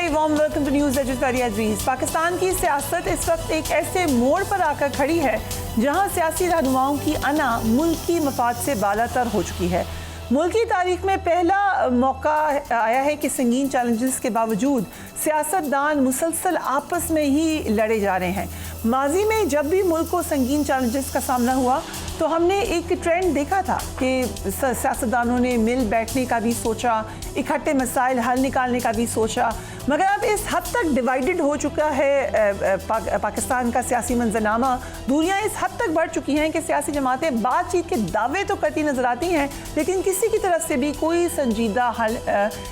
Very warm welcome to news edge Aziz. Pakistan की सियासत इस वक्त एक ऐसे मोड़ पर आकर खड़ी है जहां सियासी रहनुमाओं की अना मुल्क की मफाद से बालातर हो चुकी है। मुल्क की तारीख में पहला मौका आया है कि संगीन चैलेंजेस के बावजूद सियासतदान मुसलसल आपस में ही लड़े जा रहे हैं। माजी में जब भी मुल्क को संगीन चैलेंजेस का सामना हुआ तो हमने एक ट्रेंड देखा था कि सियासतदानों ने मिल बैठने का भी सोचा, इकट्ठे मसाइल हल निकालने का भी सोचा, मगर अब इस हद तक डिवाइडेड हो चुका है पाकिस्तान का सियासी मंजरनामा। दूरियां इस हद तक बढ़ चुकी हैं कि सियासी जमातें बातचीत के दावे तो करती नजर आती हैं, लेकिन किसी की तरफ से भी कोई संजीदा हल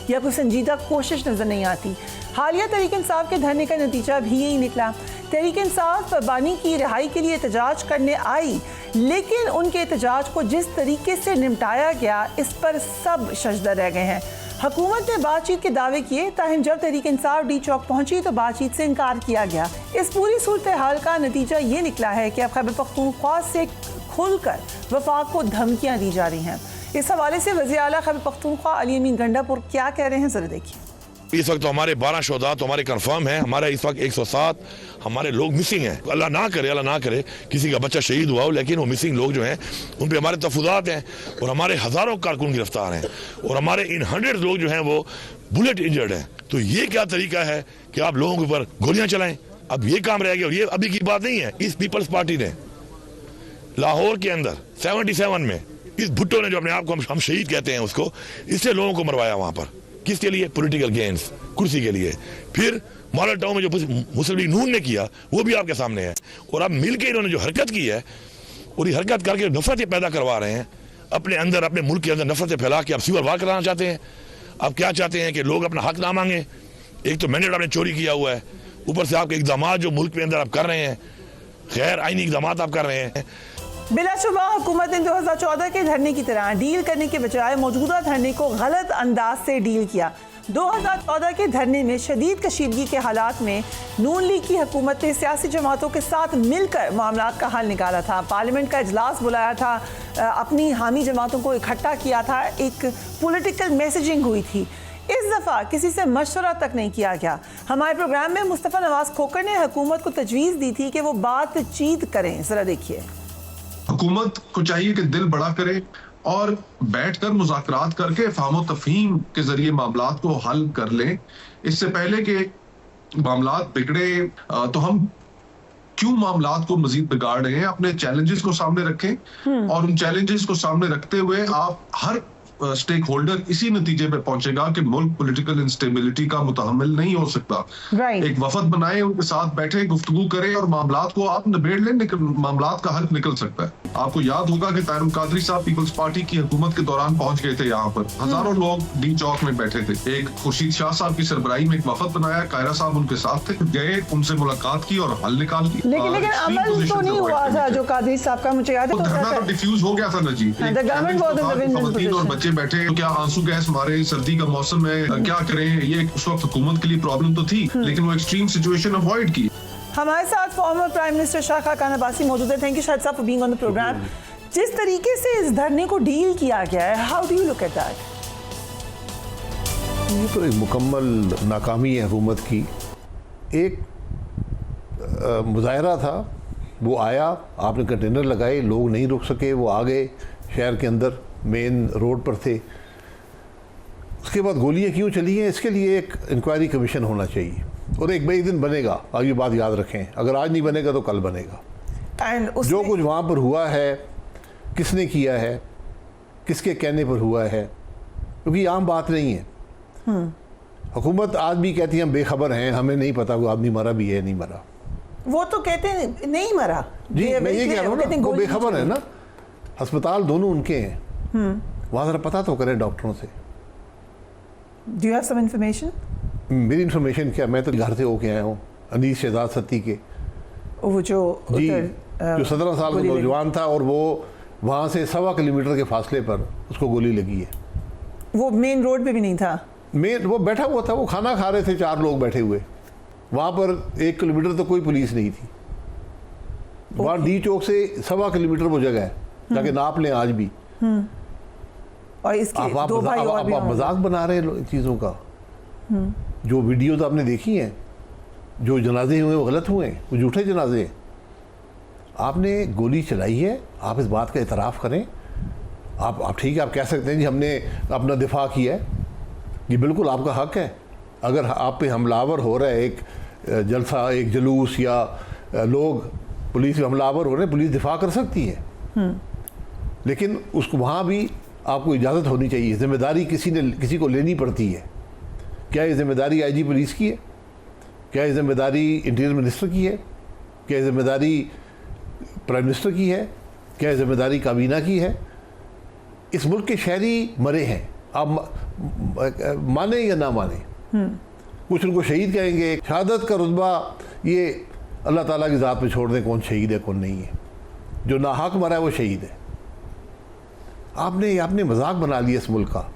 या कोई संजीदा कोशिश नजर नहीं आती। हालिया तहरीक इंसाफ के धरने का नतीजा भी यही निकला। तहरीक इंसाफ बानी की रिहाई के लिए एहतजाज करने आई, लेकिन उनके एहतजाज को जिस तरीके से निपटाया गया इस पर सब शजदा रह गए हैं। हुकूमत ने बातचीत के दावे किए, ताहम जब तहरीक इंसाफ डी चौक पहुंची तो बातचीत से इनकार किया गया। इस पूरी सूरत हाल का नतीजा ये निकला है कि अब खैबर पख्तूनख्वा से खुलकर वफाक को धमकियां दी जा रही हैं। इस हवाले से वज़ीर आला खैबर पख्तूनख्वा अली अमीन गंडापुर क्या कह रहे हैं, जरा देखिए। इस वक्त तो हमारे 12 शोधा तो हमारे कंफर्म है, हमारे इस वक्त 107 हमारे लोग मिसिंग हैं। अल्लाह ना करे किसी का बच्चा शहीद हुआ हो, लेकिन वो मिसिंग लोग जो हैं उन पे हमारे तफुदात हैं और हमारे हज़ारों कारकुन गिरफ्तार हैं और हमारे इन 100 लोग जो हैं वो बुलेट इंजर्ड हैं। तो ये क्या तरीका है कि आप लोगों के ऊपर गोलियां चलाएं? अब ये काम रह गया और ये अभी की बात नहीं है। इस पीपल्स पार्टी ने लाहौर के अंदर 77 में इस भुट्टो ने जो अपने आप को हम शहीद कहते हैं उसको, इससे लोगों को मरवाया वहां पर। किसके लिए? पॉलिटिकल गेन्स, कुर्सी के लिए। फिर मॉडल टाउन में जो मुस्लिम लीग नून ने किया वो भी आपके सामने है। और अब मिलकर इन्होंने जो हरकत की है और ये हरकत करके नफरतें पैदा करवा रहे हैं अपने अंदर, अपने मुल्क के अंदर नफरतें फैला के अब सीवर वार कराना चाहते हैं। अब क्या चाहते हैं कि लोग अपना हक ना मांगे। एक तो मैंडेट आपने चोरी किया हुआ है, ऊपर से आपके इकदाम जो मुल्क के अंदर आप कर रहे हैं, गैर आईनी इकदाम आप कर रहे हैं। बिलाशुबा हुकूमत ने 2014 के धरने की तरह डील करने के बजाय मौजूदा धरने को गलत अंदाज से डील किया। 2014 के धरने में शदीद कशीदगी के हालात में नून लीग की हुकूमत ने सियासी जमातों के साथ मिलकर मामलात का हल निकाला था, पार्लियामेंट का इजलास बुलाया था, अपनी हामी जमातों को इकट्ठा किया था, एक पॉलिटिकल मैसेजिंग हुई थी। इस दफ़ा किसी से मशवरा तक नहीं किया गया। हमारे प्रोग्राम में मुस्तफ़ा नवाज खोकर ने हुकूमत को तजवीज़ दी थी कि वो बातचीत करें, ज़रा देखिए। हुकूमत को चाहिए कि दिल बड़ा करे और बैठकर मुज़ाकरात करके फ़हम तफ़हीम के जरिए मामलात को हल कर लें। इससे पहले कि मामलात बिगड़े तो हम क्यों मामलात को मजीद बिगाड़ रहे हैं। अपने चैलेंजेस को सामने रखें और उन चैलेंजेस को सामने रखते हुए आप हर स्टेक होल्डर इसी नतीजे पे पहुंचेगा कि मुल्क पॉलिटिकल इंस्टेबिलिटी का मुतहम्मिल नहीं हो सकता। एक वफद बनाए, उनके साथ बैठे, गुफ्तगू करें और मामलात को आप निबेड़ लें, मामलात का हल निकल सकता है। आपको याद होगा कि तारिम कादरी साहब पीपल्स पार्टी की हुकूमत के दौरान पहुंच गए थे यहाँ पर, हजारों लोग डी चौक में बैठे थे। एक खुर्शीद शाह साहब की सरबराही में एक वफद बनाया, कायरा साहब उनके साथ थे, गए, उनसे मुलाकात की और हल निकाल ली। लेकिन अमल तो नहीं हुआ था जो कादरी साहब का, मुझे याद है धरना तो डिफ्यूज हो गया था ना जी। और बच्चे बैठे, तो क्या आंसू गैस मारे, सर्दी का मौसम है, क्या करें। ये उस वक्त हुकूमत के लिए प्रॉब्लम तो थी, लेकिन वो एक्सट्रीम सिचुएशन अवॉइड की। हमारे साथ former prime minister Shah Khaqan Abbasi मौजूद है। थैंक यू शाहिद साहब for being on the programme. जिस तरीके से इस धरने को डील किया गया है, how do you look at that? ये तो एक मुकम्मल नाकामी है हुकूमत की। एक मुजाहरा था, वो आया, आपने कंटेनर लगाए, लोग नहीं रुक सके, वो आ गए शहर के अंदर, मेन रोड पर थे। उसके बाद गोलियां क्यों चली हैं, इसके लिए एक इंक्वायरी कमीशन होना चाहिए और एक दिन बनेगा। अब ये बात याद रखें, अगर आज नहीं बनेगा तो कल बनेगा। जो कुछ वहाँ पर हुआ है, किसने किया है, किसके कहने पर हुआ है, क्योंकि आम बात नहीं है। हुकूमत आज भी कहती है हम बेखबर हैं, हमें नहीं पता वो आदमी मरा भी है नहीं मरा। वो तो कहते हैं नहीं मरा जी, मैं ये कह रहा हूँ ना, वो बेखबर है ना। अस्पताल दोनों उनके हैं, वहाँ ज़रा पता तो करें डॉक्टरों से। Do you have some information? मेरी इन्फॉर्मेशन क्या, मैं तो घर से होके आया हूँ, अनीस शहजाद सत्ती के, वो जो 17 साल का नौजवान था और वो वहाँ से 1.25 किलोमीटर के फासले पर उसको गोली लगी है। वो मेन रोड पे भी नहीं था, वो बैठा हुआ था, वो खाना खा रहे थे, 4 लोग बैठे हुए वहाँ पर। 1 किलोमीटर तो कोई पुलिस नहीं थी वहाँ। डी चौक से 1.25 किलोमीटर वो जगह है, जाके नाप लें आज भी। और इसके आप मजाक बना रहे हैं चीज़ों का। जो वीडियोज़ आपने देखी हैं, जो जनाजे हुए वो गलत हुए हैं, वो झूठे जनाजे हैं। आपने गोली चलाई है, आप इस बात का इतराफ़ करें। आप ठीक है, आप कह सकते हैं जी हमने अपना दिफा किया है, ये बिल्कुल आपका हक है। अगर आप पे हमलावर हो रहा है, एक जलसा, एक जुलूस, या लोग पुलिस पे हमलावर हो रहे हैं, पुलिस दिफा कर सकती है, लेकिन उसको वहाँ भी आपको इजाज़त होनी चाहिए। ज़िम्मेदारी किसी को लेनी पड़ती है। क्या ये ज़िम्मेदारी आईजी पुलिस की है? क्या ये ज़िम्मेदारी इंटीरियर मिनिस्टर की है? क्या ये ज़िम्मेदारी प्राइम मिनिस्टर की है? क्या ये ज़िम्मेदारी काबीना की है? इस मुल्क के शहरी मरे हैं, आप माने या ना माने। कुछ उनको शहीद कहेंगे। शहादत का रुतबा ये अल्लाह ताला की ज़ात पे छोड़ दें, कौन शहीद है कौन नहीं है। जो नाहक मरा है वो शहीद है। आपने मजाक बना लिया इस मुल्क का।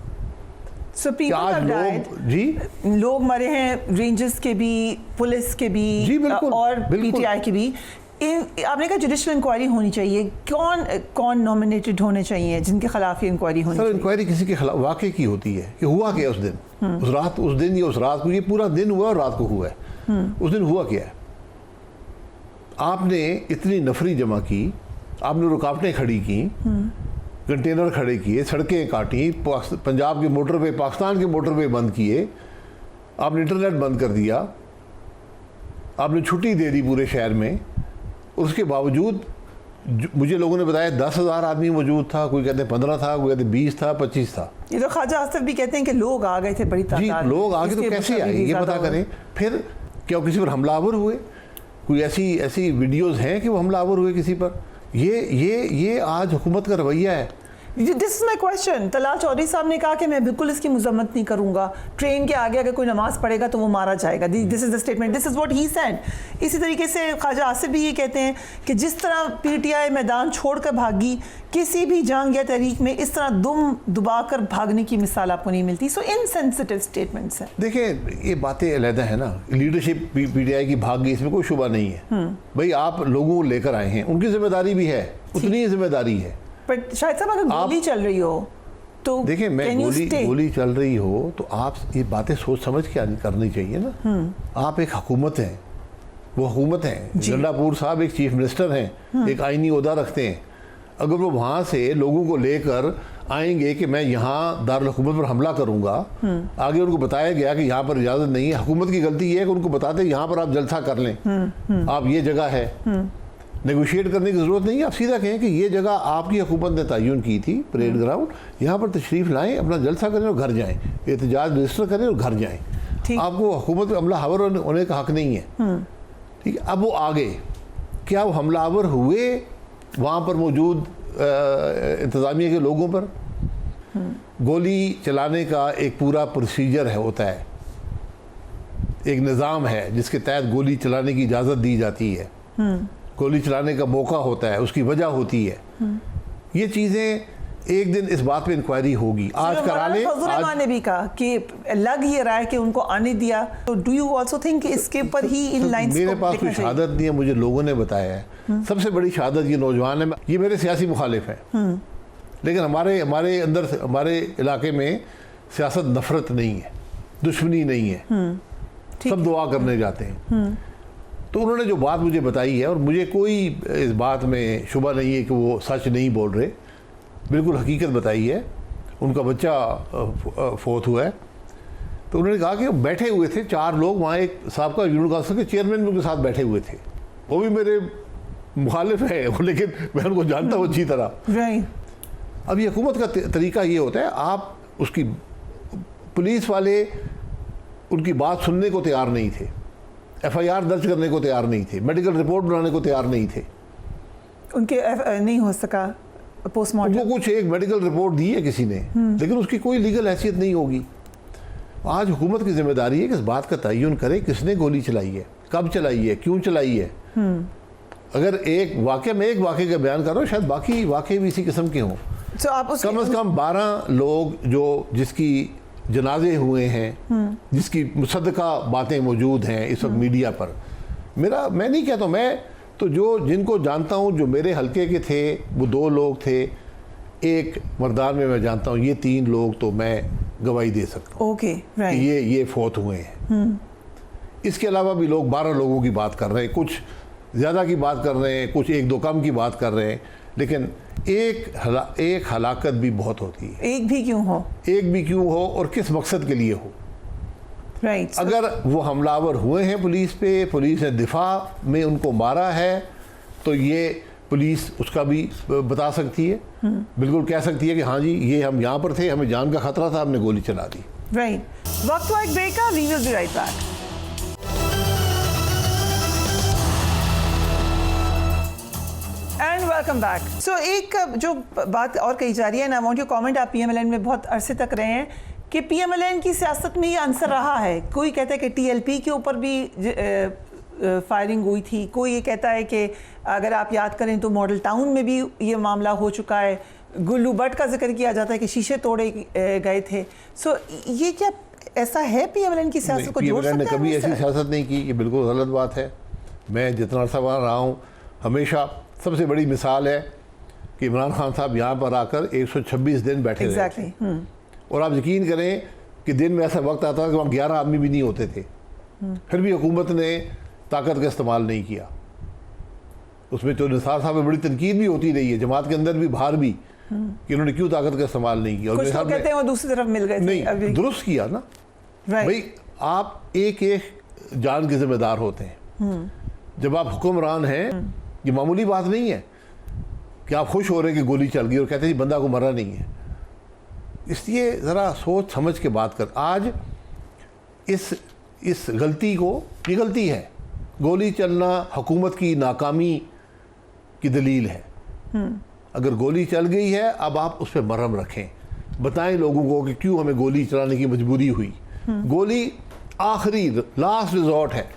So people आज have died. लोग मरे हैं, रेंजर्स के भी, पुलिस के भी, जी, बिल्कुल, और बिल्कुल। पीटीआई के भी। आपने कहा जुडिशल इंक्वायरी होनी चाहिए। कौन नॉमिनेटेड होने चाहिए जिनके खिलाफ ये इंक्वायरी होनी चाहिए? इंक्वायरी किसी के खिलाफ वाकई की होती है कि हुआ क्या उस दिन, उस रात, उस दिन या उस रात को। ये पूरा दिन हुआ और रात को हुआ है। उस दिन हुआ क्या है? आपने इतनी नफरी जमा की, आपने रुकावटें खड़ी की, कंटेनर खड़े किए, सड़कें काटी, पंजाब के मोटरवे, पाकिस्तान के मोटरवे बंद किए, आपने इंटरनेट बंद कर दिया, आपने छुट्टी दे दी पूरे शहर में। उसके बावजूद मुझे लोगों ने बताया 10,000 आदमी मौजूद था, कोई कहते हैं 15 था, कोई कहते हैं 20 था, 25 था। ये तो ख्वाजा आसिफ भी कहते हैं कि लोग आ गए थे बड़ी तादाद। जी, लोग आगे तो कैसे आए ये पता करें। फिर क्या किसी पर हमलावर हुए? कोई ऐसी वीडियोस हैं कि वो हमलावर हुए किसी पर? ये आज हुकूमत का रवैया है। This is my question. Talal Chaudhry साहब ने कहा कि मैं बिल्कुल इसकी मजम्मत नहीं करूंगा, ट्रेन के आगे अगर कोई नमाज पढ़ेगा तो वो मारा जाएगा। This is the statement, this is what he said. इसी तरीके से ख्वाजा आसिफ भी ये कहते हैं कि जिस तरह पीटीआई मैदान छोड़कर भागी, किसी भी जंग या तहरीक में इस तरह दुम दुबाकर भागने की मिसाल आपको नहीं मिलती। सो इनसेंसिटिव स्टेटमेंट्स हैं। देखिए, ये बातें अलहदा है ना। लीडरशिप पीटीआई की भाग गई, इसमें कोई शुबा नहीं है। भाई आप लोगों को लेकर आए हैं, उनकी जिम्मेदारी भी है, उतनी ही जिम्मेदारी है। पर शायद साहब अगर गोली चल रही हो तो देखिए, मैं गोली चल रही हो तो आप ये बातें सोच समझ के करनी चाहिए ना। आप एक हुकूमत हैं, वो हुकूमत है। गंडापुर साहब एक चीफ मिनिस्टर हैं, एक आईनी ओहदा रखते हैं। अगर वो वहाँ से लोगों को लेकर आएंगे कि मैं यहाँ दारुल हुकूमत पर हमला करूँगा, आगे उनको बताया गया कि यहाँ पर इजाज़त नहीं है। हुकूमत की गलती ये है कि उनको बताते यहाँ पर आप जलसा कर लें, आप ये जगह है, नेगोशिएट करने की ज़रूरत नहीं है। आप सीधा कहें कि ये जगह आपकी हुकूमत ने तयन की थी, परेड ग्राउंड, यहाँ पर तशरीफ़ लाएं, अपना जलसा करें और घर जाएं, एहतजाज रजिस्टर करें और घर जाएं। आपको हुकूमत पर हमलावर होने का हक नहीं है। ठीक है, अब वो आगे क्या वो हमलावर हुए वहाँ पर मौजूद इंतज़ामिया के लोगों पर? गोली चलाने का एक पूरा प्रोसीजर है, होता है, एक निज़ाम है जिसके तहत गोली चलाने की इजाज़त दी जाती है। गोली चलाने का मौका होता है, उसकी वजह होती है। ये चीज़ें एक दिन इस बात पे इंक्वायरी होगी। आज करा लें। आज ने भी कहा कि लग ये रहा है कि उनको आने दिया। तो डू यू आल्सो थिंक इसके ऊपर ही इन लाइंस? मेरे पास कोई शहादत नहीं है, मुझे लोगों ने बताया है। सबसे बड़ी शहादत ये नौजवान है, ये मेरे सियासी मुखालिफ हैं, लेकिन हमारे अंदर, हमारे इलाके में सियासत नफरत नहीं है, दुश्मनी नहीं है, सब दुआ करने जाते हैं। तो उन्होंने जो बात मुझे बताई है, और मुझे कोई इस बात में शुबा नहीं है कि वो सच नहीं बोल रहे, बिल्कुल हकीकत बताई है। उनका बच्चा फौत हुआ है, तो उन्होंने कहा कि बैठे हुए थे 4 लोग वहाँ, एक साहब का यूनियन काउंसिल के चेयरमैन भी उनके साथ बैठे हुए थे। वो भी मेरे मुखालिफ है, लेकिन मैं उनको जानता हूँ अच्छी तरह। अब ये हुकूमत का तरीका ये होता है, आप उसकी पुलिस वाले उनकी बात सुनने को तैयार नहीं थे, FIR दर्ज करने को तैयार नहीं थे, मेडिकल रिपोर्ट बनाने को तैयार नहीं थे। उनके नहीं हो सका पोस्टमार्टम। उनको कुछ एक मेडिकल रिपोर्ट दी है किसी ने, लेकिन उसकी कोई लीगल हैसियत नहीं होगी। आज हुकूमत की जिम्मेदारी है कि इस बात का तयन करे किसने गोली चलाई है, कब चलाई है, क्यों चलाई है। अगर एक वाक़े में एक वाक़े का बयान करो, शायद बाकी वाक़े भी इसी किस्म के हों। तो आप कम से कम 12 लोग जिसकी जनाजे हुए हैं, जिसकी मुसद्दका बातें मौजूद हैं इस वक्त मीडिया पर। मैं नहीं कहता, मैं तो जिनको जानता हूँ, जो मेरे हलके के थे, वो 2 लोग थे। एक मर्दान में मैं जानता हूँ, ये 3 लोग तो मैं गवाही दे सकता हूँ ओके कि राइट ये फौत हुए हैं। इसके अलावा भी लोग 12 लोगों की बात कर रहे हैं, कुछ ज़्यादा की बात कर रहे हैं, कुछ 1-2 कम की बात कर रहे हैं, लेकिन एक हलाकत भी बहुत होती है। एक भी क्यों हो, एक भी क्यों हो और किस मकसद के लिए हो। राइट अगर वो हमलावर हुए हैं पुलिस पे, पुलिस ने दिफा में उनको मारा है, तो ये पुलिस उसका भी बता सकती है, बिल्कुल कह सकती है कि हाँ जी ये हम यहाँ पर थे, हमें जान का खतरा था, हमने गोली चला दी। राइट वक्त हुआ एक ब्रेक का, we will be right back. And welcome back. So एक जो बात और कही जा रही है, आई वांट योर कमेंट, आप पीएमएलएन में बहुत अरसे तक रहे हैं, कि पीएमएलएन की सियासत में ये आंसर रहा है। कोई कहता है कि टीएलपी के ऊपर भी फायरिंग हुई थी, कोई ये कहता है कि अगर आप याद करें तो मॉडल टाउन में भी ये मामला हो चुका है, गुल्लू भट्ट का जिक्र किया जाता है कि शीशे तोड़े गए थे। सो ये क्या ऐसा है पीएमएलएन की सियासत को जोड़ सकता है? पीएमएलएन ने कभी ऐसी सियासत नहीं की, ये बिल्कुल गलत बात है। मैं जितना अर्सा वहाँ रहा हूँ, हमेशा सबसे बड़ी मिसाल है कि इमरान खान साहब यहाँ पर आकर 126 दिन बैठे रहे थे। और आप यकीन करें कि दिन में ऐसा वक्त आता था कि वहाँ 11 आदमी भी नहीं होते थे, फिर भी हुकूमत ने ताकत का इस्तेमाल नहीं किया। उसमें तो निसार साहब में बड़ी तनकीद भी होती रही है, जमात के अंदर भी बाहर भी, कि उन्होंने क्यों ताकत का इस्तेमाल नहीं किया। कुछ लोग कहते हैं वो दूसरी तरफ मिल गए थे। नहीं, दुरुस्त किया ना भाई। आप एक जान के जिम्मेदार होते हैं। जब आप हुक्मरान हैं, ये मामूली बात नहीं है कि आप खुश हो रहे हैं कि गोली चल गई और कहते हैं बंदा को मरा नहीं है। इसलिए ज़रा सोच समझ के बात कर। आज इस गलती को, ये गलती है, गोली चलना हुकूमत की नाकामी की दलील है। अगर गोली चल गई है, अब आप उस पर मरहम रखें, बताएं लोगों को कि क्यों हमें गोली चलाने की मजबूरी हुई। गोली आखिरी लास्ट रिजॉर्ट है।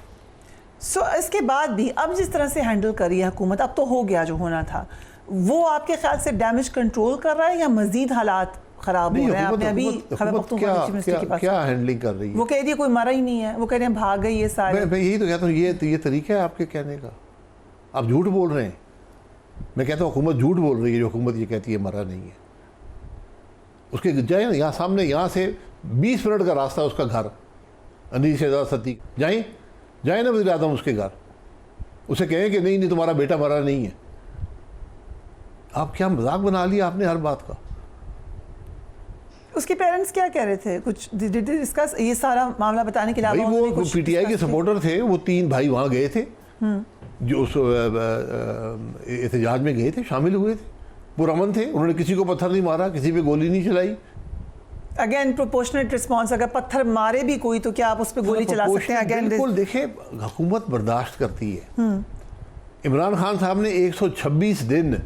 सो इसके बाद भी अब जिस तरह से हैंडल करी है हुकूमत, अब तो हो गया जो होना था, वो आपके ख्याल से डैमेज कंट्रोल कर रहा है या मजीद हालात खराब हो रहे हैं? आपने अभी क्या हैंडलिंग कर रही है? वो कह रही है कोई मरा ही नहीं है, वो कह रहे हैं भाग गई है सारे। मैं यही तो कहता हूँ, ये तरीका है आपके कहने का। आप झूठ बोल रहे हैं। मैं कहता हूँ हुकूमत झूठ बोल रही है जो हुकूमत ये कहती है मरा नहीं है। उसके जाए ना, यहाँ सामने, यहाँ से 20 मिनट का रास्ता है उसका घर, अनीस शहजाद सती। जाए ना वज़ीर आज़म उसके घर, उसे कहें कि नहीं तुम्हारा बेटा मरा नहीं है। आप क्या मजाक बना लिया आपने हर बात का। उसके पेरेंट्स क्या कह रहे थे? कुछ डिस्कस ये सारा मामला बताने के अलावा वो पीटीआई के सपोर्टर थे, वो 3 भाई वहाँ गए थे, जो उस एहतजाज में गए थे, शामिल हुए थे, पुरअमन थे। उन्होंने किसी को पत्थर नहीं मारा, किसी पे गोली नहीं चलाई। अगेन प्रोपोर्शनेट रिस्पांस, अगर पत्थर मारे भी कोई तो क्या आप उस पर गोली चला सकते हैं? अगेन बिल्कुल, देखें हुकूमत बर्दाश्त करती है। इमरान खान साहब ने 126 दिन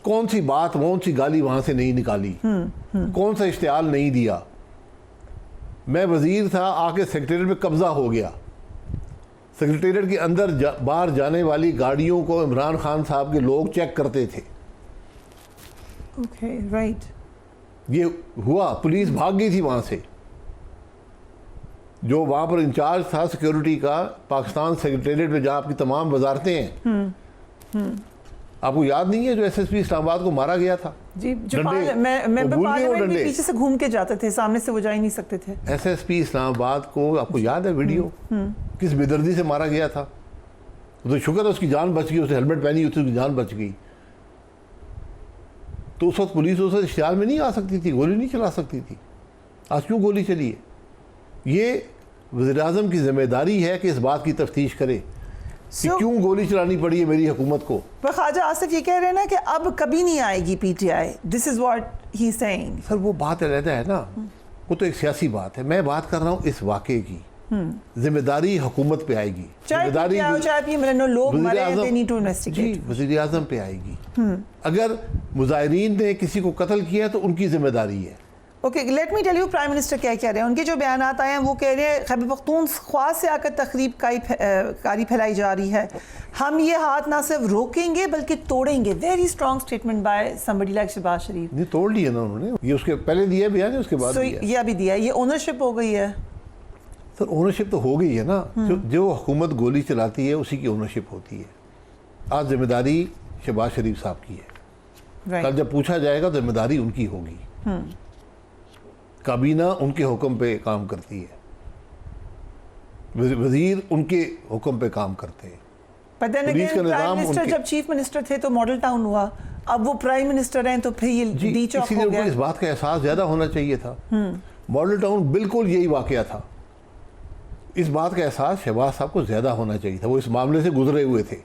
कौन सी बात, कौन सी गाली वहां से नहीं निकाली, कौन सा इश्तिहाल नहीं दिया। मैं वजीर था, आके सेक्रेटेरिएट में कब्जा हो गया। सेक्रेटेरिएट के अंदर बाहर जाने वाली गाड़ियों को इमरान खान साहब के लोग चेक करते थे। Okay right. ये हुआ, पुलिस भाग गई थी वहां से। जो वहां पर इंचार्ज था सिक्योरिटी का पाकिस्तान सेक्रेटेरिएट में, जहां आपकी तमाम वजारतें हैं, आपको याद नहीं है जो एसएसपी इस्लामाबाद को मारा गया था? जी, जो मेंबर पार्लियामेंट में पीछे से घूम के जाते थे, सामने से वो जा ही नहीं सकते थे। एसएसपी इस्लामाबाद को आपको याद है वीडियो, किस बेदर्दी से मारा गया था? तो शुक्र है उसकी जान बच गई, उसने हेलमेट पहनी, उसकी जान बच गई। तो उस वक्त पुलिस उस इश्तिहार में नहीं आ सकती थी, गोली नहीं चला सकती थी। आज क्यों गोली चली है? ये वज़ीर-ए-आज़म की जिम्मेदारी है कि इस बात की तफ्तीश करे कि क्यों गोली चलानी पड़ी है मेरी हुकूमत को। पर ख्वाजा आसिफ ये कह रहे हैं ना कि अब कभी नहीं आएगी PTI, this is what he is saying. Sir वो बात अलग है ना, वो तो एक सियासी बात है। मैं बात कर रहा हूँ इस वाक़े की। जिम्मेदारी हुकूमत पे आएगी, जिम्मेदारी वज़ीर आज़म पे आएगी। अगर मुजाहिरीन ने किसी को कत्ल किया तो उनकी जिम्मेदारी है। Okay, let me tell you prime minister क्या कह रहे हैं। उनके जो बयान आए हैं वो कह रहे हैं खैबर पख्तूनख्वा से आकर तकरीब कारी फैलाई जा रही है, हम ये हाथ ना सिर्फ रोकेंगे बल्कि तोड़ेंगे। Very strong statement by somebody like Shahbaz Sharif. नहीं तोड़ लिया ना उन्होंने, ये उसके पहले दिया बयान है, उसके बाद ये अभी दिया। ये ओनरशिप हो गई है सर, ओनरशिप तो हो गई है ना। जो हुकूमत गोली चलाती है उसी की ओनरशिप होती है। आज जिम्मेदारी शहबाज शरीफ साहब की है, कल जब पूछा जाएगा तो जिम्मेदारी उनकी होगी। काबीना उनके हुक्म पे काम करती है, वजीर उनके हुक्म पे काम करते हैं। But then पुलिस again, का प्राइम निज़ाम मिनिस्टर उनके- जब चीफ मिनिस्टर थे तो मॉडल टाउन हुआ, अब वो प्राइम मिनिस्टर हैं तो फिर ये जी, डी चौक इसीलिए हो उनको गया। इस बात का एहसास ज़्यादा होना चाहिए था। मॉडल टाउन बिल्कुल यही वाकया था। इस बात का एहसास शहबाज साहब को ज़्यादा होना चाहिए था, वो इस मामले से गुजरे हुए थे।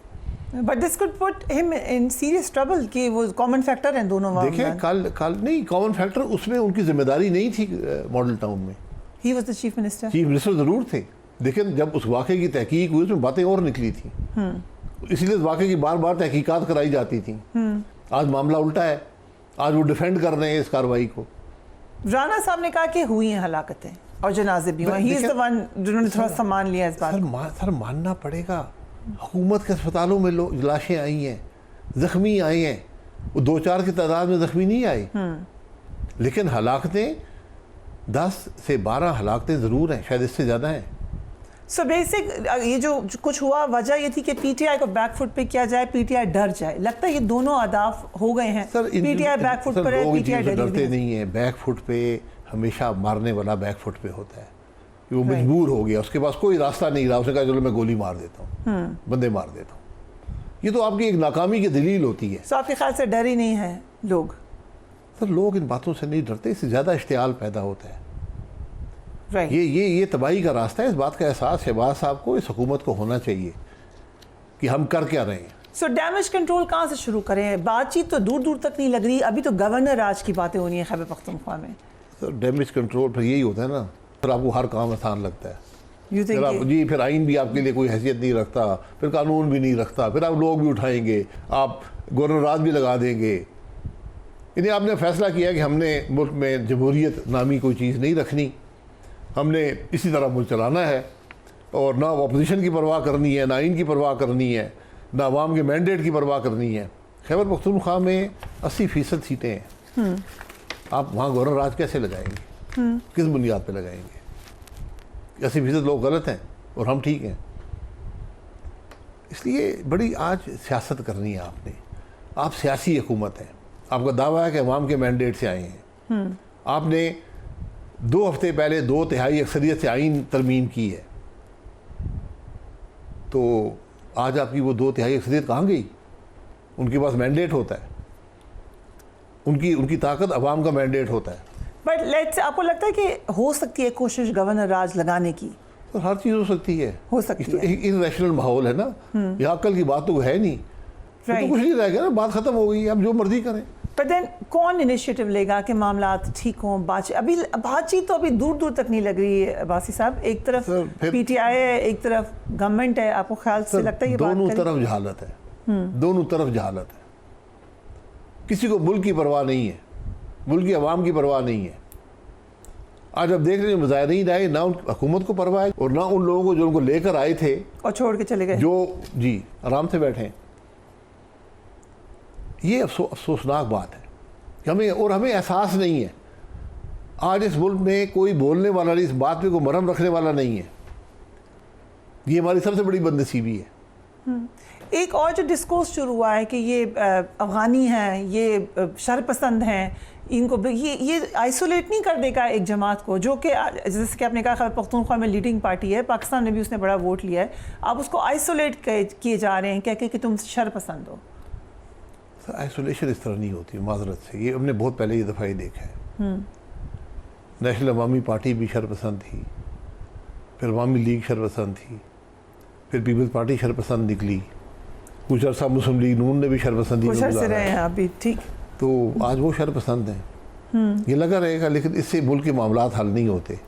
But this could put him in serious trouble कि वो कॉमन फैक्टर हैं दोनों देखिए मामले। कल नहीं, कॉमन फैक्टर उसमें उनकी जिम्मेदारी नहीं थी। मॉडल टाउन में he was the chief minister. Chief minister ज़रूर थे, लेकिन जब उस वाक़े की तहकीक हुई उसमें बातें और निकली थी, इसलिए इस वाक़े की बार बार तहकीकात कराई जाती थी। आज मामला उल्टा है, आज वो डिफेंड कर रहे हैं इस कार्रवाई को। राणा साहब ने कहा कि हुई हैं हलाकतें और जनाजे भी हुए, ही इज द वन जिन्होंने थोड़ा सम्मान लिया इस बात को। सर मानना पड़ेगा, हुकूमत के अस्पतालों में लोग लाशें आई हैं, जख्मी आए हैं, वो 2-4 की तादाद में जख्मी नहीं आए, लेकिन हलाकतें 10 से 12 हलाकतें ज़रूर हैं, शायद इससे ज़्यादा हैं। सो बेसिक ये जो कुछ हुआ, वजह ये थी कि पीटीआई को बैकफुट पे किया जाए, पीटीआई डर जाए। लगता है ये दोनों अहदाफ हो गए हैं। पीटीआई बैकफुट पर है, पीटीआई डरते नहीं है। बैकफुट पे हमेशा मारने वाला बैकफुट पे होता है कि वो मजबूर हो गया, उसके पास कोई रास्ता नहीं रहा, उसने कहा चलो मैं गोली मार देता हूँ, बंदे मार देता हूँ। ये तो आपकी एक नाकामी की दलील होती है। सो आपके ख्याल से डर ही नहीं है लोग? सर लोग इन बातों से नहीं डरते, इससे ज़्यादा इश्तियाल पैदा होता है। राइट। ये तबाही का रास्ता है। इस बात का एहसास शहबाज साहब को, इस हुकूमत को होना चाहिए कि हम कर क्या रहे हैं। सो डैमेज कंट्रोल कहाँ से शुरू करें? बातचीत तो दूर दूर तक नहीं लग रही, अभी तो गवर्नर राज की बातें हो रही हैं खैबर पख्तूनख्वा में। सर डैमेज कंट्रोल फिर यही होता है ना, फिर आपको हर काम आसान लगता है। यू फिर आप थिंक जी फिर आइन भी आपके लिए कोई हैसियत नहीं रखता, फिर कानून भी नहीं रखता, फिर आप लोग भी उठाएंगे, आप गवर्नर राज भी लगा देंगे। इन्हें आपने फैसला किया कि हमने मुल्क में जमहूरियत नामी कोई चीज़ नहीं रखनी, हमने इसी तरह मुल्क चलाना है, और ना अपोजिशन की परवाह करनी है, ना आइन की परवाह करनी है, ना अवाम के मैंडेट की परवाह करनी है। खैबर पख्तूनख्वा में 80% सीटें हैं, आप वहाँ गवर्नर राज कैसे लगाएंगे? किस बुनियाद पे लगाएंगे? 80% लोग गलत हैं और हम ठीक हैं। इसलिए बड़ी आज सियासत करनी है आपने। आप सियासी हुकूमत हैं, आपका दावा है कि अवाम के मैंडेट से आए हैं। आपने 2 हफ्ते पहले 2/3 अक्सरियत से आइन तरमीम की है, तो आज आपकी वो 2/3 अक्सरियत कहाँ गई? उनके पास मैंडेट होता है, उनकी ताकत अवाम का मैंडेट होता है। बट लेट्स, आपको लगता है कि हो सकती है कोशिश गवर्नर राज लगाने की? तो हर चीज़ हो सकती है। हो सकती है। इरेशनल माहौल है ना, यहाँ अक्ल की बात तो है नहीं, फिर तो Right. कुछ नहीं रह गया ना, बात खत्म हो गई, अब जो मर्जी करें। पर देन कौन इनिशिएटिव लेगा कि मामला ठीक हों? बातचीत तो अभी दूर दूर तक नहीं लग रही है बासी साहब। एक तरफ सर, फिर- पीटीआई है, एक तरफ गवर्नमेंट है। आपको ख्याल से लगता है ये बात दोनों करें? तरफ जहालत है, दोनों तरफ जहालत है। किसी को मुल्क की परवाह नहीं है, मुल्क की आवाम की परवाह नहीं है। आज अब देख रहे हैं मुजाहिरीन आए, ना उन हुकूमत को परवाह है और ना उन लोगों को जो उनको लेकर आए थे, और छोड़ के चले गए। जो जी आराम से बैठे हैं। ये अफसोसनाक बात है कि हमें एहसास नहीं है। आज इस मुल्क में कोई बोलने वाला नहीं, इस बात पे कोई मरहम रखने वाला नहीं है। ये हमारी सबसे बड़ी बदनसीबी है। एक और जो डिस्कोर्स शुरू हुआ है कि ये अफगानी हैं, ये शरपसंद हैं, इनको ये आइसोलेट नहीं कर देगा एक जमात को, जो कि जैसे कि आपने कहा खैबर पख्तूनख्वा में लीडिंग पार्टी है, पाकिस्तान में भी उसने बड़ा वोट लिया है। आप उसको आइसोलेट किए जा रहे हैं, कह के कि तुम शरपसंद हो। सर आइसोलेशन इस तरह नहीं होती, माजरत से। ये हमने बहुत पहले ये दफ़ा ही देखा है। नेशनल अवामी पार्टी भी शरपसंद थी, फिर अवामी लीग शरपसंद थी, फिर पीपल्स पार्टी शरपसंद निकली, कुछ अर्सा मुस्लिम लीग नून ने भी शरपसंदी में कुछ से गुजारा रहे हैं अभी, ठीक। तो आज वो शरपसंद हैं। ये लगा रहेगा, लेकिन इससे मुल्क के मामलात हल नहीं होते।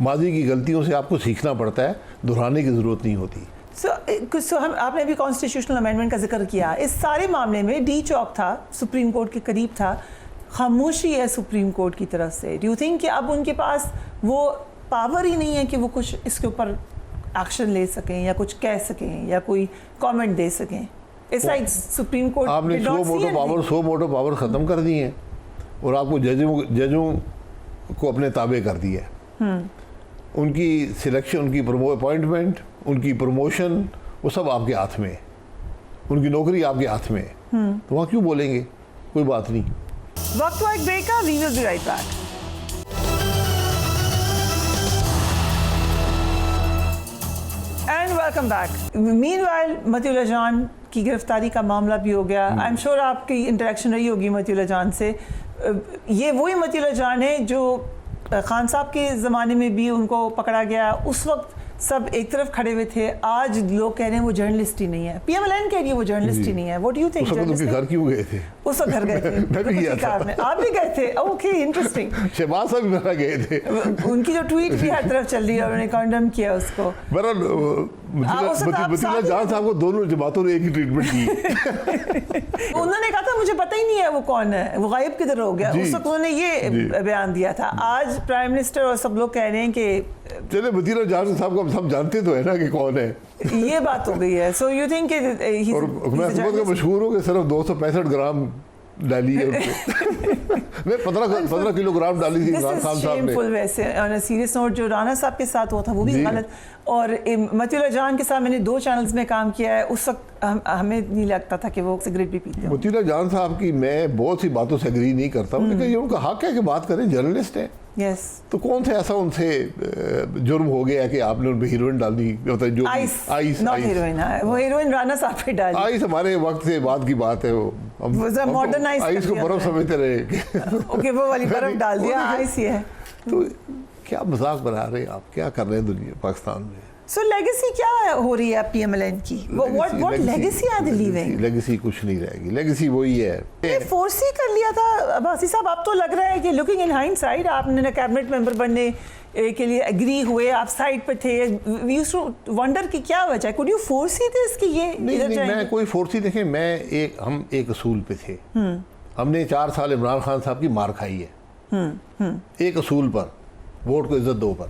माजी की गलतियों से आपको सीखना पड़ता है, दोहराने की ज़रूरत नहीं होती। सो हम आपने भी कॉन्स्टिट्यूशनल अमेंडमेंट का जिक्र किया। इस सारे मामले में डी चौक था, सुप्रीम कोर्ट के करीब था, खामोशी है सुप्रीम कोर्ट की तरफ से। डू यू थिंक कि अब उनके पास वो पावर ही नहीं है कि वो कुछ इसके ऊपर एक्शन ले सकें या कुछ कह सकें या कोई कमेंट दे सकें? इट्स लाइक सुप्रीम कोर्ट आपने 100 मोटो पावर ख़त्म कर दी है और आपको जजों को अपने ताबे कर दिया है। उनकी सिलेक्शन, उनकी अपॉइंटमेंट, उनकी प्रमोशन, वो सब आपके हाथ में है। उनकी नौकरी आपके हाथ में है, तो वहाँ क्यों बोलेंगे? कोई बात नहीं। वक्त हुआ एक ब्रेक का, we will be right back. And welcome back. Meanwhile Matiullah Jan की गिरफ्तारी का मामला भी हो गया। आई एम श्योर आपकी इंटरेक्शन रही होगी मतिउल्लाह जान से। ये वही मतिउल्लाह जान है जो खान साहब के ज़माने में भी उनको पकड़ा गया, उस वक्त सब एक तरफ खड़े हुए थे। आज लोग कह रहे हैं वो जर्नलिस्ट ही नहीं है, PMLN कह रही है वो जर्नलिस्ट ही नहीं है। What do you think? उनके घर क्यों गए थे? उस वक्त घर गए थे। मैं भी गया था। आप भी गए थे? Okay, interesting. शहबाज साहब भी गए थे। उनकी जो ट्वीट भी हर तरफ चल रही है, उन्होंने कंडेम किया उसको। मतिउल्लाह जान साहब को दोनों जमातों ने एक ही ट्रीटमेंट की। उन्होंने कहा था मुझे पता ही नहीं है वो कौन है, वो गायब किधर हो गया। उस वक्त उन्होंने ये बयान दिया था। आज प्राइम मिनिस्टर और सब लोग कह रहे हैं कि चले मतिउल्लाह जान साहब को सब जानते तो है ना कि कौन है। ये बात हो गई है। सो यू थिंक और मैं हुकूमत का मशहूर हूँ कि सिर्फ 265 ग्राम डाली है मैं 15 किलोग्राम डाली थी इमरान खान साहब ने। वैसे ऑन अ सीरियस नोट जो राना साहब के साथ हुआ था वो भी गलत। और मतिउल्लाह जान के साथ मैंने 2 चैनल्स में काम किया है। उस वक्त हमें नहीं लगता था कि वो सिगरेट भी पीते हो। मतिउल्लाह जान साहब की मैं बहुत सी बातों से एग्री नहीं करता हूँ, लेकिन ये उनका हक है कि बात करें, जर्नलिस्ट है। यस। तो कौन सा ऐसा उनसे जुर्म हो गया कि आपने उन पे हीरोइन डाल दी? जो आइस नॉट हीरोइन, वो हीरोइन राना साहब पे डाली। आइस हमारे वक्त से बाद की बात है। वो मॉडर्नाइज आइस को बर्फ समझते रहे। ओके, वो वाली बर्फ डाल दिया, आइस ही है। तो क्या मजाक बना रहे हैं आप? क्या कर रहे हैं दुनिया पाकिस्तान में? सो लेगेसी क्या हो रही है PMLN की? What legacy are they leaving? Legacy कुछ नहीं रहेगी। लेगेसी वही है। फोर्स ही कर लिया था अब्बासी साहब। अब तो लग रहा है कि लुकिंग इन हाइंडसाइट आपने कैबिनेट मेंबर बनने के लिए एग्री हुए, आप साइड पे थे। वी यूज्ड टू वंडर कि क्या वजह है। Could you force he this कि ये नहीं, मैं कोई फोर्स ही देखें। हम एक असूल पे थे। हमने 4 साल इमरान खान साहब की मार खाई है एक असूल पर, वोट को इज्जत दो पर।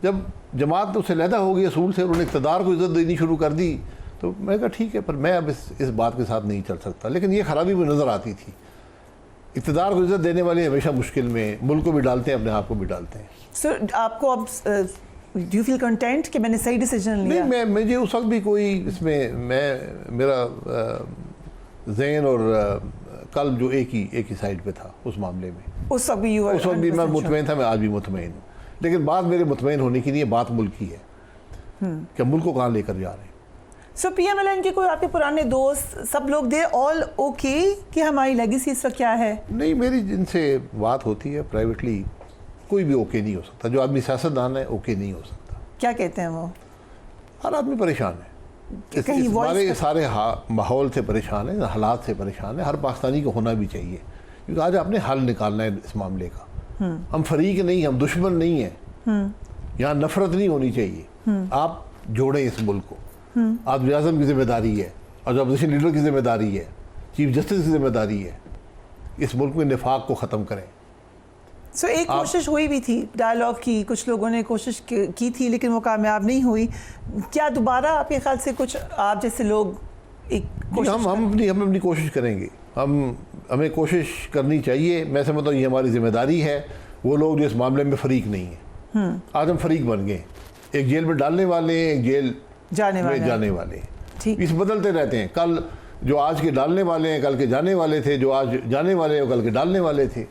जब जमात तो उससे लहदा हो गई असूल से, उन्होंने इक़्तिदार को इज्जत देनी शुरू कर दी, तो मैं कहा ठीक है, पर मैं अब इस बात के साथ नहीं चल सकता। लेकिन ये खराबी मुझे नज़र आती थी। इक़्तिदार को इज्जत देने वाले हमेशा मुश्किल में, मुल्क को भी डालते हैं, अपने आप को भी डालते हैं। सर आपको अब डू यू फील कंटेंट कि मैंने सही डिसीजन लिया? नहीं, मुझे उस वक्त भी कोई इसमें मेरा ज़हन और कल जो एक ही साइड पे था उस मामले में। उस वक्त भी मैं मुतमईन था, मैं आज भी मुतमईन हूँ। लेकिन बात मेरे मुतमईन होने की नहीं है, बात मुल्क की है कि मुल्क को कहाँ लेकर जा रहे हैं। सो PMLN के कोई आपके पुराने दोस्त सब लोग दे ऑल ओके कि हमारी लेगेसी इसका क्या है? नहीं, मेरी जिनसे बात होती है प्राइवेटली, कोई भी ओके नहीं हो सकता। जो आदमी सियासतदान है ओके नहीं हो सकता। क्या कहते हैं वो? हर आदमी परेशान है, सारे माहौल से परेशान है, हालात से परेशान है। हर पाकिस्तानी को होना भी चाहिए, क्योंकि आज आपने हल निकालना है इस मामले का। हम फरीक नहीं, हम दुश्मन नहीं है। यहाँ नफरत नहीं होनी चाहिए। आप जोड़ें इस मुल्क को। आप वज़ीर आज़म की जिम्मेदारी है, और जो अपोजिशन लीडर की जिम्मेदारी है, चीफ जस्टिस की जिम्मेदारी है, इस मुल्क में निफाक को ख़त्म करें। सो एक कोशिश हुई भी थी डायलॉग की, कुछ लोगों ने कोशिश की थी, लेकिन वो कामयाब नहीं हुई। क्या दोबारा आपके ख्याल से कुछ आप जैसे लोग हम अपनी कोशिश करेंगे। हमें कोशिश करनी चाहिए। मैं समझता हूँ ये हमारी जिम्मेदारी है। वो लोग जो इस मामले में फरीक नहीं है, आज हम फरीक बन गए। एक जेल में डालने वाले हैं, एक जेल जाने वाले हैं। इस बदलते रहते हैं। कल जो आज के डालने वाले हैं कल के जाने वाले थे, जो आज जाने वाले हैं कल के डालने वाले थे।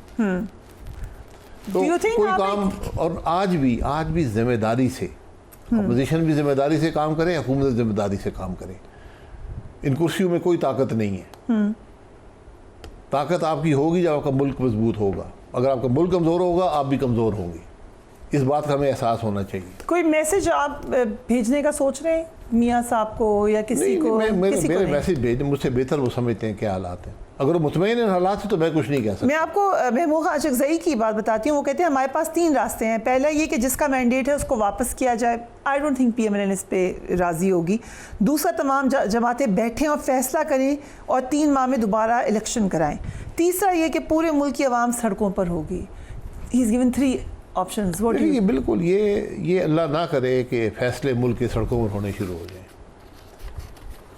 तो कोई काम, और आज भी जिम्मेदारी से, अपोजिशन भी जिम्मेदारी से काम करे, हुकूमत जिम्मेदारी से काम करे। इन कुर्सियों में कोई ताकत नहीं है। ताकत आपकी होगी जब आपका मुल्क मजबूत होगा। अगर आपका मुल्क कमज़ोर होगा, आप भी कमज़ोर होंगे। इस बात का हमें एहसास होना चाहिए। कोई मैसेज आप भेजने का सोच रहे हैं मियाँ साहब को या किसी को? मेरे मैसेज भेजने मुझसे बेहतर वो समझते हैं क्या हालात हैं। अगर वो मुतमईन इन हालात से, तो मैं कुछ नहीं कह सकता। मैं आपको महमूद आशिकज़ई की बात बताती हूँ। वो कहते हैं हमारे पास 3 रास्ते हैं। पहला ये कि जिसका मैंडेट है उसको वापस किया जाए। आई डोंट थिंक PMLN इस पे राज़ी होगी। दूसरा, तमाम जमातें बैठें और फैसला करें और 3 माह में दोबारा इलेक्शन कराएं। तीसरा ये कि पूरे मुल्क की आवाम सड़कों पर होगी। He is given 3 options. बिल्कुल, ये अल्लाह ना करे कि फैसले मुल्क के सड़कों पर होने शुरू हो जाए,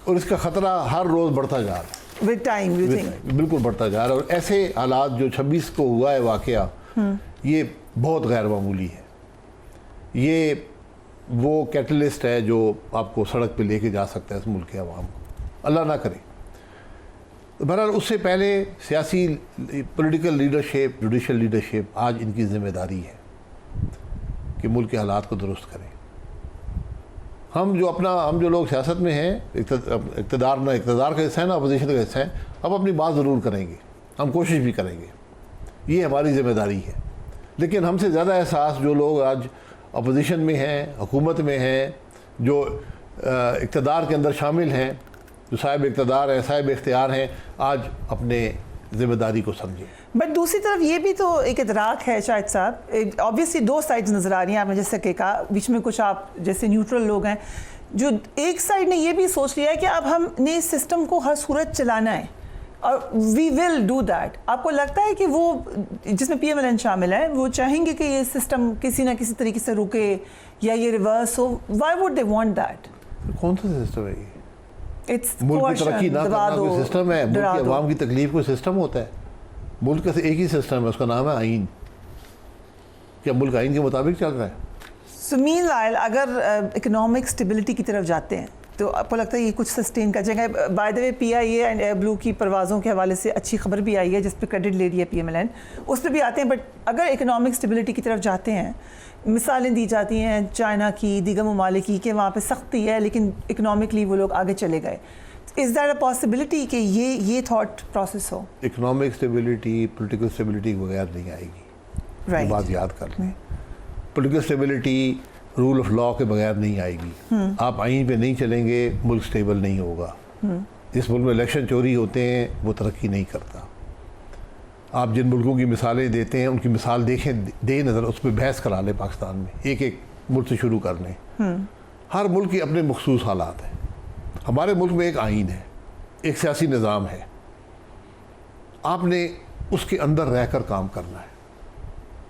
और इसका ख़तरा हर रोज़ बढ़ता जा रहा है। With time, you think? बिल्कुल बढ़ता जा रहा है। और ऐसे हालात जो 26 को हुआ है वाक़या, ये बहुत गैर मामूली है। ये वो कैटलिस्ट है जो आपको सड़क पे लेके जा सकता है इस मुल्क के अवाम को। अल्लाह ना करे। बहरहाल उससे पहले सियासी, पॉलिटिकल लीडरशिप, जुडिशल लीडरशिप, आज इनकी ज़िम्मेदारी है कि मुल्क के हालात को दुरुस्त करें। हम जो लोग सियासत में हैं, इक़्तिदार का हिस्सा है ना, अपोजिशन का हिस्सा है, हम अपनी बात ज़रूर करेंगे, हम कोशिश भी करेंगे, ये हमारी ज़िम्मेदारी है। लेकिन हमसे ज़्यादा एहसास जो लोग आज अपोजिशन में हैं, हुकूमत में हैं, जो इक़्तिदार के अंदर शामिल हैं, जो साहिब इक़्तिदार हैं, साहिब इख्तियार हैं, आज अपने ज़िम्मेदारी को समझें। बट दूसरी तरफ ये भी तो एक इदराक है शाहिद साहब, ऑब्वियसली दो साइड्स नज़र आ रही हैं, आपने जैसे कि कहा, बीच में कुछ आप जैसे न्यूट्रल लोग हैं, जो एक साइड ने ये भी सोच लिया है कि अब हमने इस सिस्टम को हर सूरत चलाना है और वी विल डू दैट। आपको लगता है कि वो, जिसमें PMLN शामिल है, वो चाहेंगे कि ये सिस्टम किसी ना किसी तरीके से रुके या ये रिवर्स हो? Why would they want that? कौन सा सिस्टम है ये? इट्स मुल्क की तरक्की ना करना कोई सिस्टम है? मुल्क की अवाम की तकलीफ कोई सिस्टम होता है? मुल्क का एक ही सिस्टम है, उसका नाम है आइन। क्या मुल्क आइन के मुताबिक चल रहा है? सो मीनवाइल अगर इकोनॉमिक स्टेबिलिटी की तरफ जाते हैं तो आपको लगता है ये कुछ सस्टेन कर जाएगा? By the way PIA and air blue की परवाज़ों के हवाले से अच्छी खबर भी आई है, जिस पर क्रेडिट ले रही है PMLN, उस पर भी आते हैं। बट अगर इकोनॉमिक स्टेबिलिटी की तरफ जाते हैं, मिसालें दी जाती हैं चाइना की, दीगर ममालिक की, कि वहाँ पे सख्ती है लेकिन इकोनॉमिकली वो लोग आगे चले गए। इज़ दैट अ पॉसिबिलिटी कि ये थॉट प्रोसेस हो? इकोनॉमिक स्टेबिलिटी पॉलिटिकल स्टेबिलिटी के बगैर नहीं आएगी, ये बात याद कर लें। Political stability rule of law के बगैर नहीं आएगी। आप आइन पे नहीं चलेंगे, मुल्क स्टेबल नहीं होगा। जिस मुल्क में इलेक्शन चोरी होते हैं वो तरक्की नहीं करता। आप जिन मुल्कों की मिसालें देते हैं उनकी मिसाल देखें, दे नज़र, उस पर बहस करा लें पाकिस्तान में, एक एक मुल्क से शुरू कर लें। हर मुल्क के अपने मखसूस हालात हैं। हमारे मुल्क में एक आइन है, एक सियासी निज़ाम है, आपने उसके अंदर रहकर काम करना है।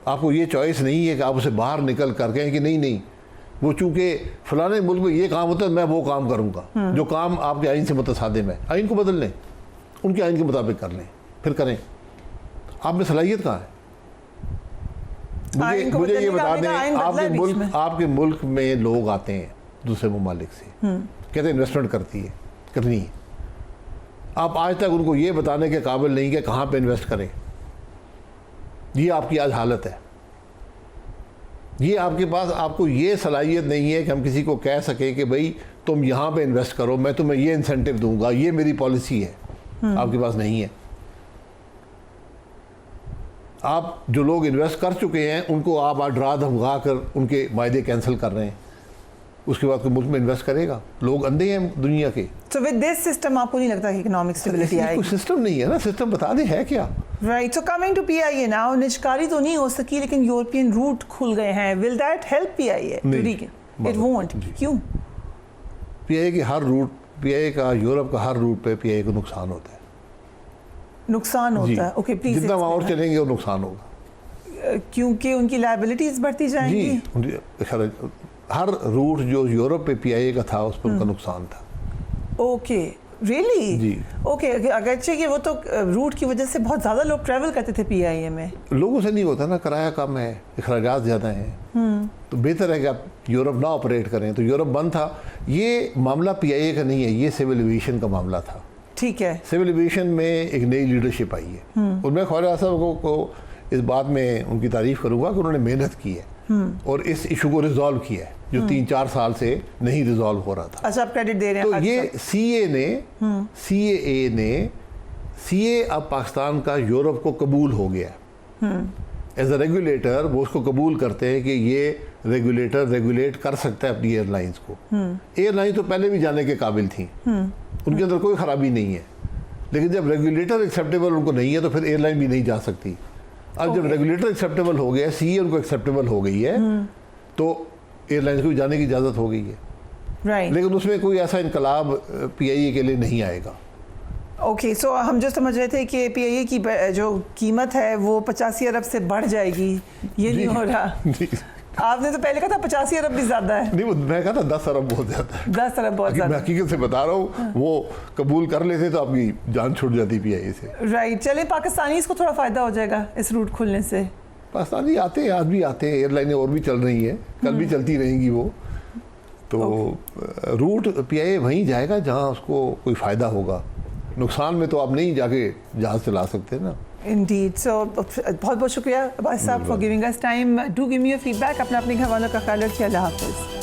आपको ये चॉइस नहीं है कि आप उसे बाहर निकल कर कहें कि नहीं वो चूंकि फलाने मुल्क में ये काम होता है मैं वो काम करूँगा जो काम आपके आइन से मुतसादिम है। आइन को बदल लें, उनके आइन के मुताबिक कर लें, फिर करें। आप में सलाहियत कहाँ है? मुझे ये बता दें, आपके मुल्क में लोग आते हैं दूसरे ममालिक से, कहते हैं इन्वेस्टमेंट करनी है। आप आज तक उनको ये बताने के काबिल नहीं कि कहाँ पे इन्वेस्ट करें। ये आपकी आज हालत है। ये आपके पास, आपको ये सलाहियत नहीं है कि हम किसी को कह सकें कि भाई तुम यहाँ पे इन्वेस्ट करो, मैं तुम्हें ये इंसेंटिव दूंगा, ये मेरी पॉलिसी है। आपके पास नहीं है। आप जो लोग इन्वेस्ट कर चुके हैं उनको आप डरा धमका कर उनके वायदे कैंसिल कर रहे हैं। उसके बाद कोई मुल्क में इन्वेस्ट करेगा? लोग अंधे हैं दुनिया के। सो विद दिस सिस्टम आपको नहीं लगता कि इकोनॉमिक स्टेबिलिटी आएगी? कोई सिस्टम नहीं है ना, सिस्टम बता दें है क्या। Right, so coming to PIA now, निजकारी तो नहीं हो सकी लेकिन यूरोपियन रूट खुल गए हैं। Will that help PIA? It won't. क्यों? PIA की हर रूट, PIA का यूरोप का हर रूट पे PIA को नुकसान होता है। नुकसान होता है? Okay, please. जितना वहाँ और चलेंगे वो नुकसान होगा, क्योंकि उनकी लायबिलिटीज बढ़ती जाएंगी। जी, हर रूट जो यूरोप पे PIA का था उस पर उनका नुकसान था। Okay, really? जी। ओके, अगरचे कि वो तो रूट की वजह से बहुत ज़्यादा लोग ट्रैवल करते थे PIA में। लोगों से नहीं होता ना, किराया कम है, अखराजात ज़्यादा हैं, तो बेहतर है कि आप यूरोप ना ऑपरेट करें। तो यूरोप बंद था। ये मामला PIA का नहीं है, ये सिविल एविएशन का मामला था। ठीक है। सिविल एविएशन में एक नई लीडरशिप आई है और मैं ख्वाजा साहब को इस बात में उनकी तारीफ़ करूँगा कि उन्होंने मेहनत की है और इस इशू को रिजॉल्व किया है जो 3-4 साल से नहीं रिजॉल्व हो रहा था। अच्छा, आप क्रेडिट दे रहे हैं। तो ये CA अब पाकिस्तान का यूरोप को कबूल हो गया। एज अ रेगुलेटर वो उसको कबूल करते हैं कि ये रेगुलेटर रेगुलेट कर सकता है अपनी एयरलाइंस को। एयरलाइन तो पहले भी जाने के काबिल थी, उनके अंदर कोई ख़राबी नहीं है, लेकिन जब रेगुलेटर एक्सेप्टेबल उनको नहीं है तो फिर एयरलाइन भी नहीं जा सकती। अब जब रेगुलेटर एक्सेप्टेबल हो गया, CA उनको एक्सेप्टेबल हो गई है, तो एयरलाइंस को जाने की इजाज़त हो गई है। राइट। लेकिन उसमें कोई ऐसा इनकलाब PIA के लिए नहीं आएगा। ओके, सो हम जो समझ रहे थे कि PIA की जो कीमत है वो 85 अरब से बढ़ जाएगी, ये नहीं हो रहा। आपने तो पहले कहा था 85 अरब भी ज़्यादा है। नहीं, मैं कहा था 10 अरब बहुत ज़्यादा है। 10 अरब बहुत ज़्यादा। मैं हकीकत से बता रहा हूँ, वो कबूल कर लेते तो आपकी जान छूट जाती PIA से। राइट, चले पाकिस्तानी को थोड़ा फ़ायदा हो जाएगा इस रूट खुलने से। पाकिस्तानी आते हैं, आज भी आते हैं, एयरलाइनें और भी चल रही हैं, कल भी चलती रहेंगी वो। तो रूट PIA वहीं जाएगा जहाँ उसको कोई फ़ायदा होगा। नुकसान में तो आप नहीं जाके जहाज़ चला सकते ना। Indeed. So बहुत बहुत शुक्रिया अब्बास साहब for giving us time. Do give me your feedback. अपने घर वालों का ख्याल रखिए। अल्लाह हाफ़िज़।